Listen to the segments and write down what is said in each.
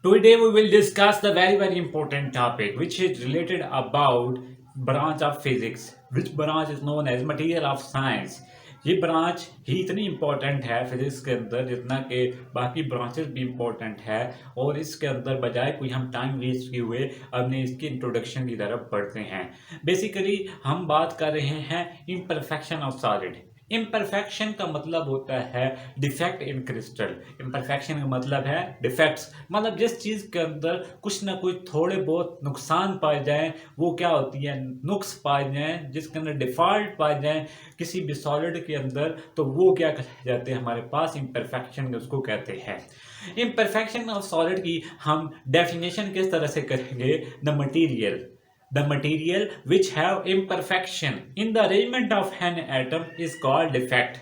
Today we will discuss the very important topic which is related about branch of physics, which branch is known as material of science. ये branch ही इतनी important है physics के अंदर जितना कि बाकी branches भी इम्पोर्टेंट है। और इसके अंदर बजाय कोई हम टाइम वेस्ट किए हुए अपने इसकी इंट्रोडक्शन की तरफ बढ़ते हैं। बेसिकली हम बात कर रहे हैं इम्परफेक्शन ऑफ सॉलिड। इम्परफेक्शन का मतलब होता है डिफेक्ट इन क्रिस्टल। इम्परफेक्शन का मतलब है डिफेक्ट्स, मतलब जिस चीज़ के अंदर कुछ ना कुछ थोड़े बहुत नुकसान पाए जाएं वो क्या होती है, नुक्स पाए जाएं, जिसके अंदर डिफॉल्ट पाए जाएं किसी भी सॉलिड के अंदर, तो वो क्या कहे जाते हैं हमारे पास इम्परफेक्शन, उसको कहते हैं। इम्परफेक्शन ऑफ सॉलिड की हम डेफिनेशन किस तरह से करेंगे, the material which have imperfection in the arrangement of an atom is called defect।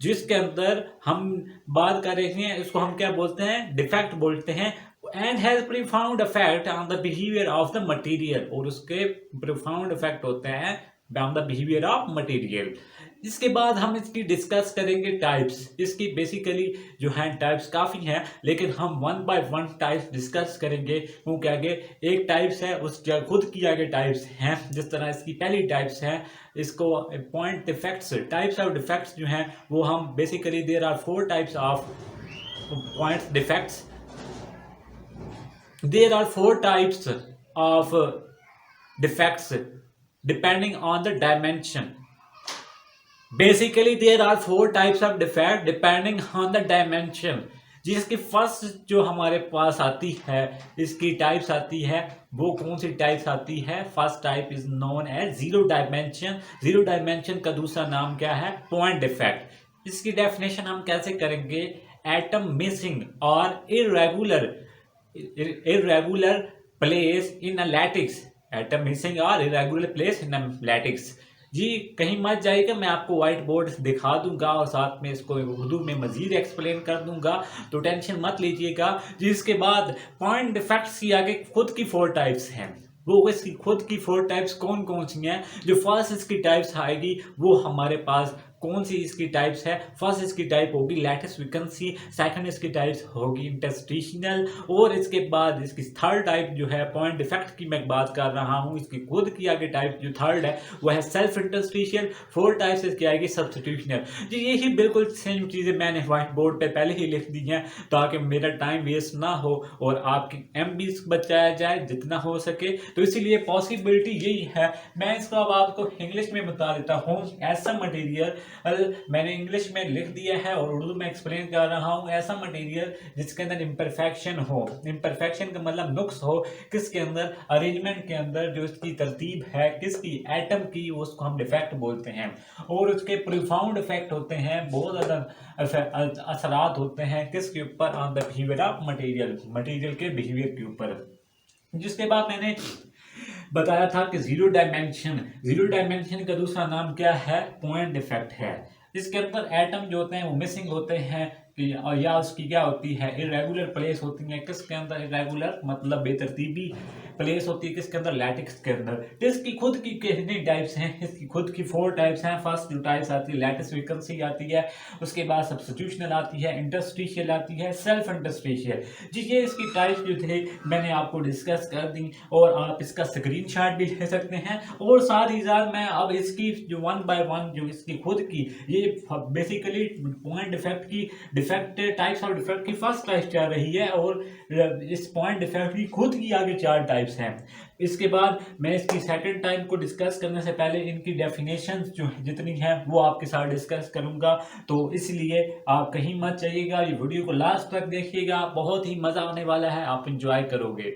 जिसके अंदर हम बात कर रहे हैं इसको हम क्या बोलते हैं, डिफेक्ट बोलते हैं। And has profound effect on the behaviour of the material, और उसके प्रोफाउंड इफेक्ट होते हैं on the behaviour of material. इसके बाद हम इसकी डिस्कस करेंगे टाइप्स। इसकी बेसिकली जो है टाइप्स काफ़ी हैं, लेकिन हम one by one types discuss करेंगे, क्योंकि आगे एक टाइप्स है उसके खुद की आगे टाइप्स हैं। जिस तरह इसकी पहली टाइप्स है, इसको point defects, types of defects जो हैं वो हम basically there are 4 types of point defects. There are 4 types of defects depending on the dimension। Basically there are 4 types of defect depending on the dimension। जिसकी first जो हमारे पास आती है, इसकी टाइप्स आती है, वो कौन सी टाइप्स आती है? First type is known as zero dimension. Zero dimension का दूसरा नाम क्या है? Point defect. इसकी डेफिनेशन हम कैसे करेंगे? एटम मिसिंग और irregular place in a lattice। Atom missing और irregular place in a lattice। जी कहीं मत जाइएगा, मैं आपको व्हाइट बोर्ड दिखा दूंगा और साथ में इसको उर्दू में मजीद एक्सप्लेन कर दूंगा, तो टेंशन मत लीजिएगा। जिसके बाद पॉइंट डिफेक्ट्स की आगे खुद की 4 टाइप्स हैं। वो इसकी खुद की 4 टाइप्स कौन कौन सी हैं? जो फर्स्ट इसकी टाइप्स आएगी वो हमारे पास कौन सी इसकी टाइप्स है? फर्स्ट इसकी टाइप होगी लैटिस वैकेंसी, सेकंड इसकी टाइप्स होगी इंटरस्टिशियल, और इसके बाद इसकी थर्ड टाइप जो है पॉइंट डिफेक्ट की मैं बात कर रहा हूँ, इसकी खुद की आगे टाइप जो थर्ड है वो है सेल्फ इंटरस्टिशियल। 4 टाइप्स इसकी आएगी सब्स्टिट्यूशनल। जी यही बिल्कुल सेम चीज़ें मैंने व्हाइट बोर्ड पे पहले ही लिख दी हैं ताकि मेरा टाइम वेस्ट ना हो और आपकी MB बचाया जाए जितना हो सके, तो इसीलिए पॉसिबिलिटी यही है। मैं इसको अब आपको इंग्लिश में बता देता हूँ। ऐसा मटेरियल मैंने इंग्लिश में लिख दिया है और उर्दू में एक्सप्लेन कर रहा हूँ। ऐसा मटेरियल जिसके अंदर इम्परफेक्शन हो, इम्परफेक्शन का मतलब नुक्स हो किसके अंदर, अरेंजमेंट के अंदर, जो इसकी तरतीब है किसकी, एटम की, उसको हम डिफेक्ट बोलते हैं। और उसके प्रोफाउंड इफेक्ट होते हैं, बहुत ज़्यादा असरात होते हैं किसके ऊपर, on the behaviour of material, material के बिहेवियर के ऊपर। जिसके बाद मैंने बताया था कि जीरो डायमेंशन का दूसरा नाम क्या है? पॉइंट डिफेक्ट है। इसके अंदर एटम जो होते हैं वो मिसिंग होते हैं या उसकी क्या होती है, इरेगुलर प्लेस होती है। किसके अंदर इरेगुलर मतलब बेतरतीबी प्लेस होती है, किसके अंदर, लैटिक्स के अंदर। इसकी खुद की कितनी टाइप्स हैं? इसकी खुद की 4 टाइप्स हैं। फर्स्ट जो टाइप्स आती है लैटिस वैकेंसी आती है, उसके बाद सब्स्टिट्यूशनल आती है, इंटरस्टिशियल आती है, सेल्फ इंटरस्टिशियल। जी ये इसकी टाइप्स जो थे मैंने आपको डिस्कस कर दी, और आप इसका स्क्रीनशॉट भी ले सकते हैं। और साथ ही साथ मैं अब इसकी जो 1 बाय 1 जो इसकी खुद की, ये बेसिकली पॉइंट डिफेक्ट की डिफेक्ट टाइप्स ऑफ डिफेक्ट की फर्स्ट टाइप चल रही है, और इस पॉइंट डिफेक्ट की खुद की आगे 4 टाइप्स हैं। इसके बाद मैं इसकी सेकंड टाइप को डिस्कस करने से पहले इनकी डेफिनेशंस जो जितनी हैं वो आपके साथ डिस्कस करूंगा, तो इसलिए आप कहीं मत जाइएगा, ये वीडियो को लास्ट तक देखिएगा, बहुत ही मज़ा आने वाला है, आप इंजॉय करोगे।